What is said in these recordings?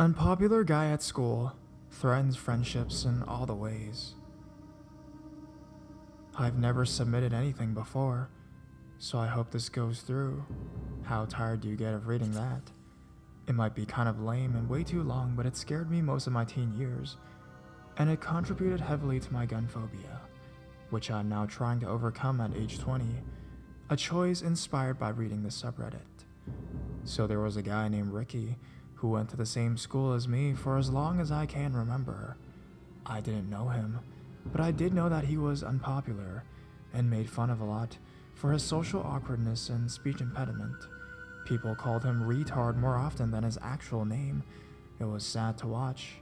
Unpopular guy at school, threatens friendships in all the ways. I've never submitted anything before, so I hope this goes through. How tired do you get of reading that? It might be kind of lame and way too long, but it scared me most of my teen years, and it contributed heavily to my gun phobia, which I'm now trying to overcome at age 20, a choice inspired by reading this subreddit. So there was a guy named Ricky who went to the same school as me for as long as I can remember. I didn't know him, but I did know that he was unpopular and made fun of a lot for his social awkwardness and speech impediment. People called him retard more often than his actual name. It was sad to watch,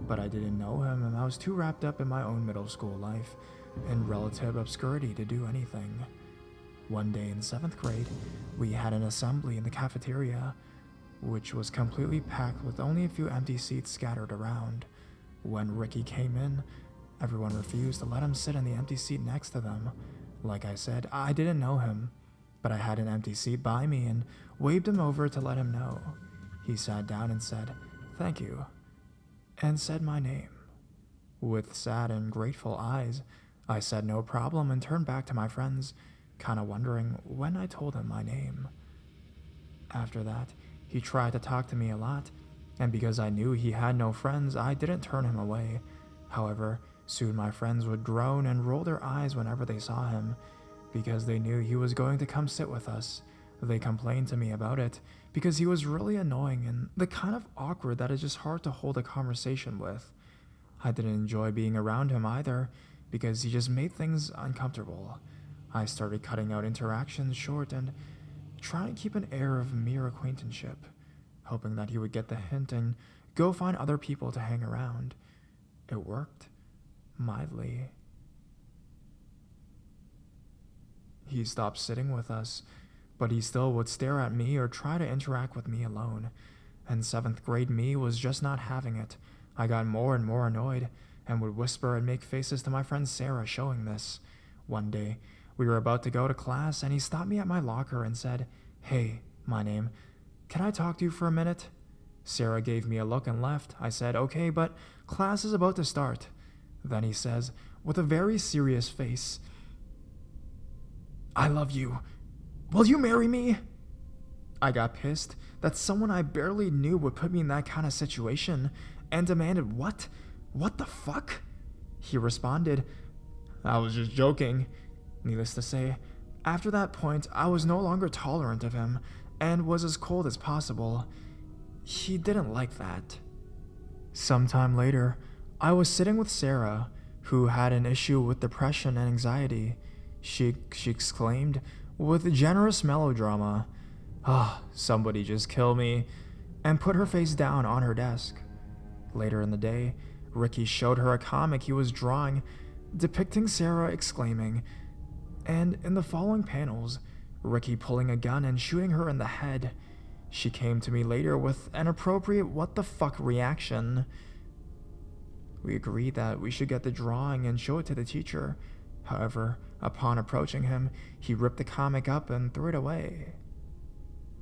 but I didn't know him and I was too wrapped up in my own middle school life and relative obscurity to do anything. One day in 7th grade, we had an assembly in the cafeteria, which was completely packed with only a few empty seats scattered around. When Ricky came in, everyone refused to let him sit in the empty seat next to them. Like I said, I didn't know him, but I had an empty seat by me and waved him over to let him know. He sat down and said, "Thank you," and said my name. With sad and grateful eyes, I said no problem and turned back to my friends, kinda wondering when I told him my name. After that, he tried to talk to me a lot, and because I knew he had no friends, I didn't turn him away. However, soon my friends would groan and roll their eyes whenever they saw him, because they knew he was going to come sit with us. They complained to me about it, because he was really annoying and the kind of awkward that is just hard to hold a conversation with. I didn't enjoy being around him either, because he just made things uncomfortable. I started cutting out interactions short and trying to keep an air of mere acquaintanceship, hoping that he would get the hint and go find other people to hang around. It worked, mildly. He stopped sitting with us, but he still would stare at me or try to interact with me alone, and 7th grade me was just not having it. I got more and more annoyed, and would whisper and make faces to my friend Sarah showing this. One day, we were about to go to class, and he stopped me at my locker and said, "Hey, my name, can I talk to you for a minute?" Sarah gave me a look and left. I said, "Okay, but class is about to start." Then he says, with a very serious face, "I love you. Will you marry me?" I got pissed that someone I barely knew would put me in that kind of situation and demanded, What the fuck?" He responded, "I was just joking." Needless to say, after that point, I was no longer tolerant of him and was as cold as possible. He didn't like that. Sometime later, I was sitting with Sarah, who had an issue with depression and anxiety. She exclaimed, with generous melodrama, somebody just kill me," and put her face down on her desk. Later in the day, Ricky showed her a comic he was drawing, depicting Sarah exclaiming, and in the following panels, Ricky pulling a gun and shooting her in the head. She came to me later with an appropriate "what the fuck" reaction. We agreed that we should get the drawing and show it to the teacher. However, upon approaching him, he ripped the comic up and threw it away.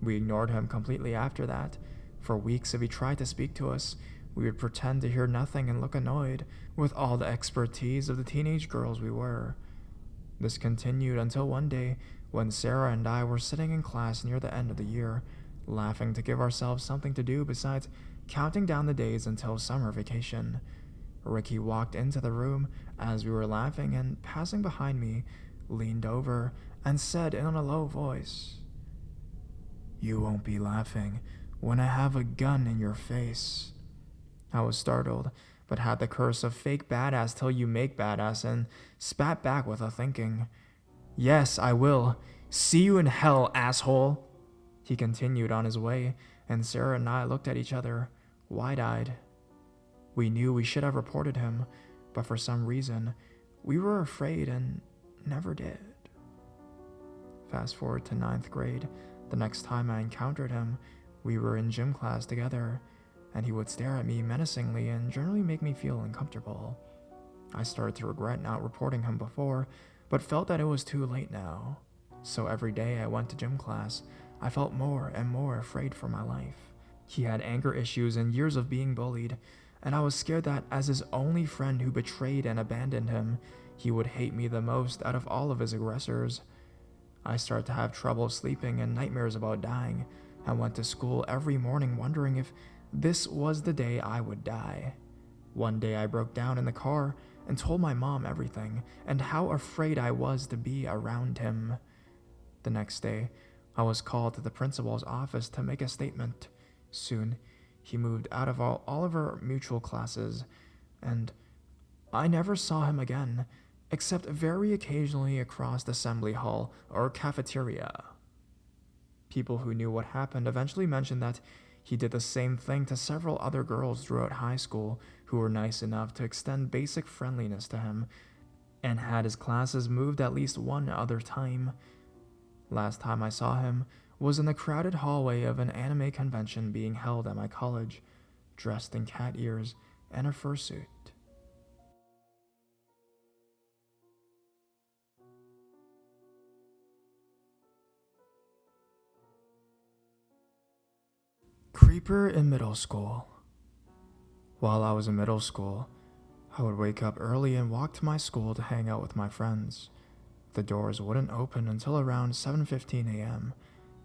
We ignored him completely after that. For weeks, if he tried to speak to us, we would pretend to hear nothing and look annoyed, with all the expertise of the teenage girls we were. This continued until one day when Sarah and I were sitting in class near the end of the year, laughing to give ourselves something to do besides counting down the days until summer vacation. Ricky walked into the room as we were laughing and, passing behind me, leaned over and said in a low voice, "You won't be laughing when I have a gun in your face." I was startled, but had the curse of fake badass till you make badass and spat back without thinking. "Yes, I will. See you in hell, asshole." He continued on his way, and Sarah and I looked at each other, wide-eyed. We knew we should have reported him, but for some reason, we were afraid and never did. Fast forward to 9th grade. The next time I encountered him, we were in gym class together, and he would stare at me menacingly and generally make me feel uncomfortable. I started to regret not reporting him before, but felt that it was too late now. So every day I went to gym class, I felt more and more afraid for my life. He had anger issues and years of being bullied, and I was scared that as his only friend who betrayed and abandoned him, he would hate me the most out of all of his aggressors. I started to have trouble sleeping and nightmares about dying. I went to school every morning wondering if this was the day I would die. One day I broke down in the car and told my mom everything and how afraid I was to be around him. The next day, I was called to the principal's office to make a statement. Soon, he moved out of all of our mutual classes, and I never saw him again, except very occasionally across the assembly hall or cafeteria. People who knew what happened eventually mentioned that he did the same thing to several other girls throughout high school who were nice enough to extend basic friendliness to him, and had his classes moved at least one other time. Last time I saw him was in the crowded hallway of an anime convention being held at my college, dressed in cat ears and a fursuit. Creeper in middle school. While I was in middle school, I would wake up early and walk to my school to hang out with my friends. The doors wouldn't open until around 7:15 a.m.,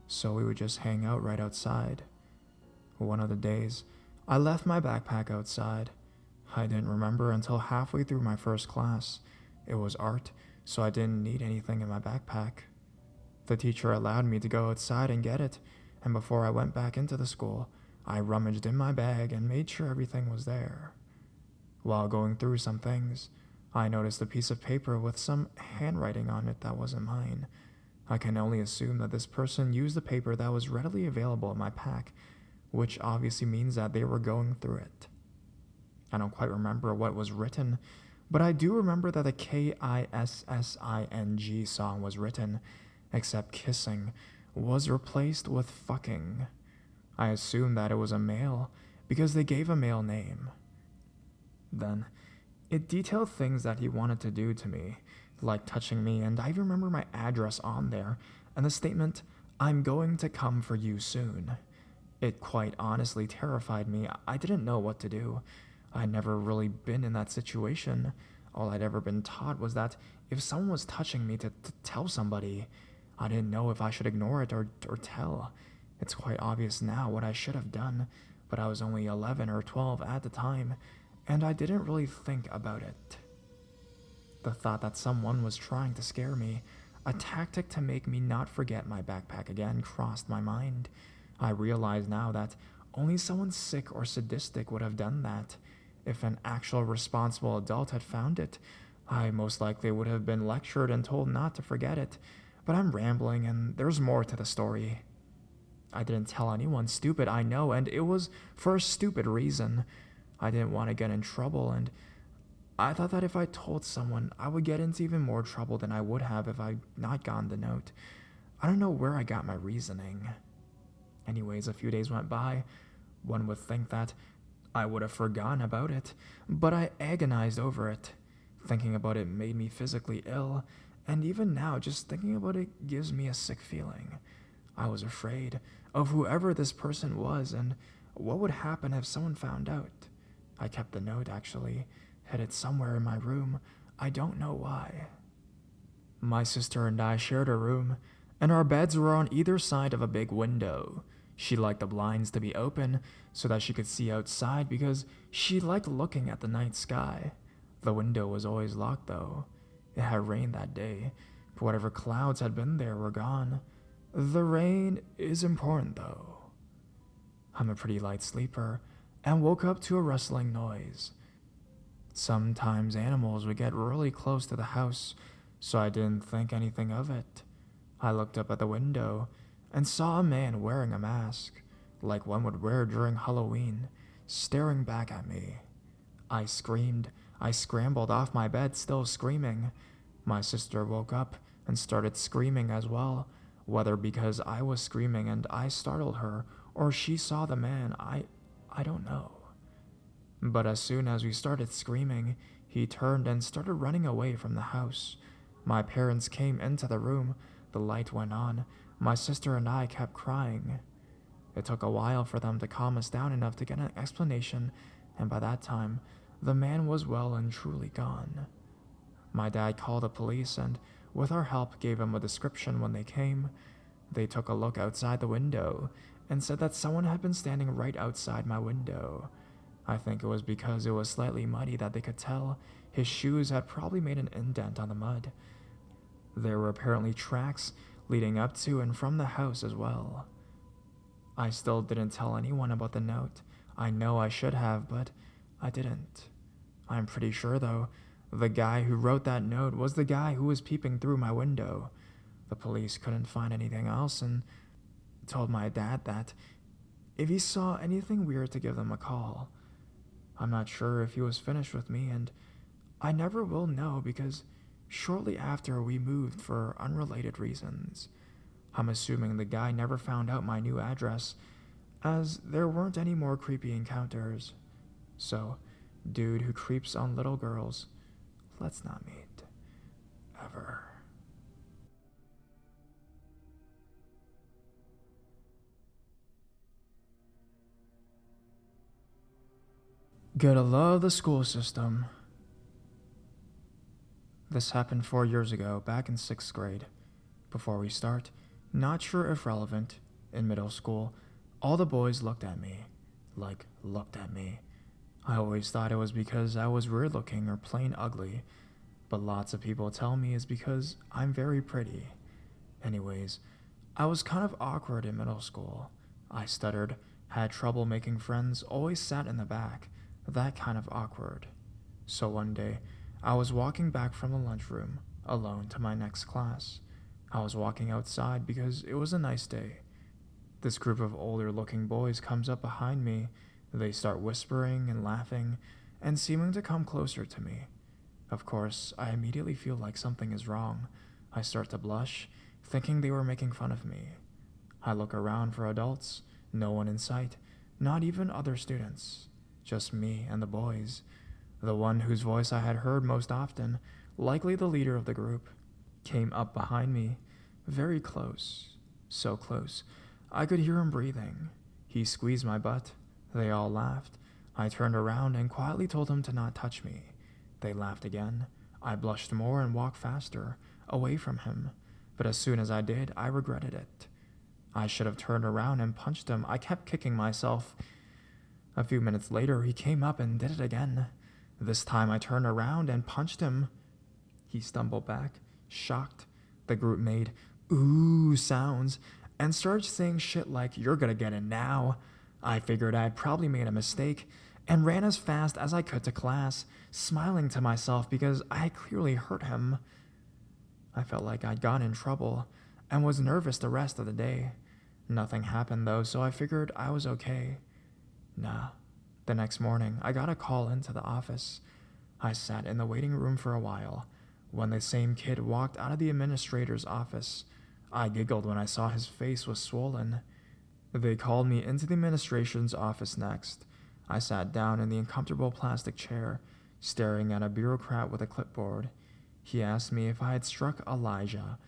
so we would just hang out right outside. One of the days, I left my backpack outside. I didn't remember until halfway through my first class. It was art, so I didn't need anything in my backpack. The teacher allowed me to go outside and get it, and before I went back into the school, I rummaged in my bag and made sure everything was there. While going through some things, I noticed a piece of paper with some handwriting on it that wasn't mine. I can only assume that this person used the paper that was readily available in my pack, which obviously means that they were going through it. I don't quite remember what was written, but I do remember that the KISSING song was written, except kissing was replaced with fucking. I assumed that it was a male because they gave a male name. Then, it detailed things that he wanted to do to me, like touching me, and I even remember my address on there, and the statement, "I'm going to come for you soon." It quite honestly terrified me. I didn't know what to do. I'd never really been in that situation. All I'd ever been taught was that if someone was touching me to tell somebody. I didn't know if I should ignore it or tell. It's quite obvious now what I should have done, but I was only 11 or 12 at the time, and I didn't really think about it. The thought that someone was trying to scare me, a tactic to make me not forget my backpack again, crossed my mind. I realize now that only someone sick or sadistic would have done that. If an actual responsible adult had found it, I most likely would have been lectured and told not to forget it. But I'm rambling, and there's more to the story. I didn't tell anyone, stupid, I know, and it was for a stupid reason. I didn't want to get in trouble, and I thought that if I told someone, I would get into even more trouble than I would have if I'd not gotten the note. I don't know where I got my reasoning. Anyways, a few days went by. One would think that I would have forgotten about it, but I agonized over it. Thinking about it made me physically ill, and even now, just thinking about it gives me a sick feeling. I was afraid of whoever this person was and what would happen if someone found out. I kept the note, actually, hid it somewhere in my room. I don't know why. My sister and I shared a room, and our beds were on either side of a big window. She liked the blinds to be open so that she could see outside because she liked looking at the night sky. The window was always locked, though. It had rained that day, but whatever clouds had been there were gone. The rain is important, though. I'm a pretty light sleeper and woke up to a rustling noise. Sometimes animals would get really close to the house, so I didn't think anything of it. I looked up at the window and saw a man wearing a mask, like one would wear during Halloween, staring back at me. I screamed. I scrambled off my bed, still screaming. My sister woke up and started screaming as well, whether because I was screaming and I startled her, or she saw the man, I don't know. But as soon as we started screaming, he turned and started running away from the house. My parents came into the room, the light went on, my sister and I kept crying. It took a while for them to calm us down enough to get an explanation, and by that time, the man was well and truly gone. My dad called the police and, with our help, gave him a description when they came. They took a look outside the window and said that someone had been standing right outside my window. I think it was because it was slightly muddy that they could tell his shoes had probably made an indent on the mud. There were apparently tracks leading up to and from the house as well. I still didn't tell anyone about the note. I know I should have, but I didn't. I'm pretty sure, though, the guy who wrote that note was the guy who was peeping through my window. The police couldn't find anything else and told my dad that if he saw anything weird to give them a call. I'm not sure if he was finished with me, and I never will know because shortly after we moved for unrelated reasons. I'm assuming the guy never found out my new address, as there weren't any more creepy encounters. So, dude who creeps on little girls, let's not meet. Ever. Gotta love the school system. This happened 4 years ago, back in 6th grade. Before we start, not sure if relevant, in middle school, all the boys looked at me. Looked at me. I always thought it was because I was weird looking or plain ugly, but lots of people tell me it's because I'm very pretty. Anyways, I was kind of awkward in middle school. I stuttered, had trouble making friends, always sat in the back, that kind of awkward. So one day, I was walking back from the lunchroom, alone to my next class. I was walking outside because it was a nice day. This group of older looking boys comes up behind me. They start whispering and laughing and seeming to come closer to me. Of course, I immediately feel like something is wrong. I start to blush, thinking they were making fun of me. I look around for adults, no one in sight, not even other students. Just me and the boys. The one whose voice I had heard most often, likely the leader of the group, came up behind me, very close, so close, I could hear him breathing. He squeezed my butt. They all laughed. I turned around and quietly told them to not touch me. They laughed again. I blushed more and walked faster, away from him, but as soon as I did, I regretted it. I should have turned around and punched him. I kept kicking myself. A few minutes later, he came up and did it again. This time I turned around and punched him. He stumbled back, shocked. The group made ooh sounds and started saying shit like, "You're gonna get it now." I figured I'd probably made a mistake and ran as fast as I could to class, smiling to myself because I had clearly hurt him. I felt like I'd gotten in trouble and was nervous the rest of the day. Nothing happened though, so I figured I was okay. Nah. The next morning, I got a call into the office. I sat in the waiting room for a while. When the same kid walked out of the administrator's office, I giggled when I saw his face was swollen. They called me into the administration's office next. I sat down in the uncomfortable plastic chair, staring at a bureaucrat with a clipboard. He asked me if I had struck Elijah.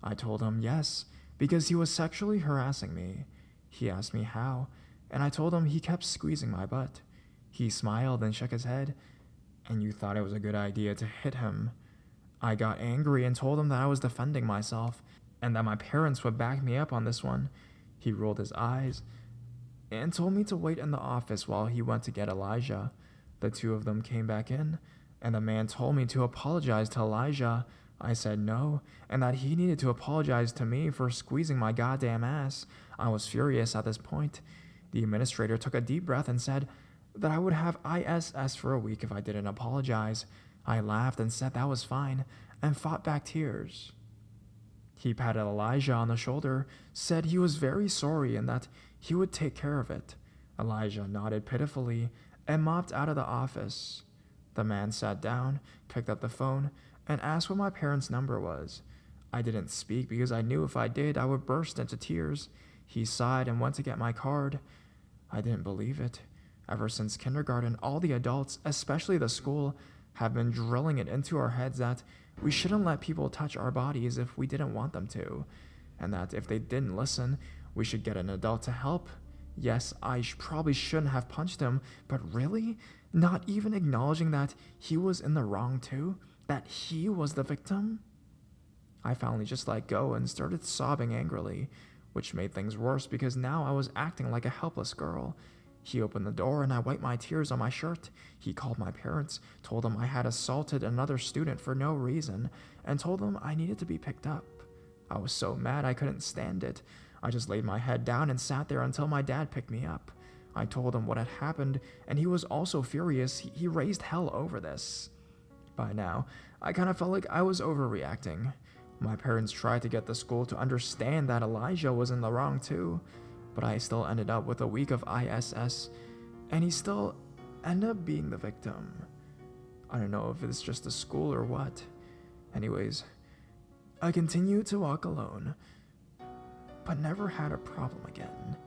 I told him yes, because he was sexually harassing me. He asked me how, and I told him he kept squeezing my butt. He smiled and shook his head. "And you thought it was a good idea to hit him?" I got angry and told him that I was defending myself, and that my parents would back me up on this one. He rolled his eyes and told me to wait in the office while he went to get Elijah. The two of them came back in, and the man told me to apologize to Elijah. I said no, and that he needed to apologize to me for squeezing my goddamn ass. I was furious at this point. The administrator took a deep breath and said that I would have ISS for a week if I didn't apologize. I laughed and said that was fine, and fought back tears. He patted Elijah on the shoulder, said he was very sorry and that he would take care of it. Elijah nodded pitifully and mopped out of the office. The man sat down, picked up the phone, and asked what my parents' number was. I didn't speak because I knew if I did, I would burst into tears. He sighed and went to get my card. I didn't believe it. Ever since kindergarten, all the adults, especially the school, have been drilling it into our heads that we shouldn't let people touch our bodies if we didn't want them to, and that if they didn't listen, we should get an adult to help. Yes, I probably shouldn't have punched him, but really? Not even acknowledging that he was in the wrong too? That he was the victim? I finally just let go and started sobbing angrily, which made things worse because now I was acting like a helpless girl. He opened the door and I wiped my tears on my shirt. He called my parents, told them I had assaulted another student for no reason, and told them I needed to be picked up. I was so mad I couldn't stand it. I just laid my head down and sat there until my dad picked me up. I told him what had happened, and he was also furious. He raised hell over this. By now, I kind of felt like I was overreacting. My parents tried to get the school to understand that Elijah was in the wrong too, but I still ended up with a week of ISS, and he still ended up being the victim. I don't know if it's just the school or what. Anyways, I continued to walk alone, but never had a problem again.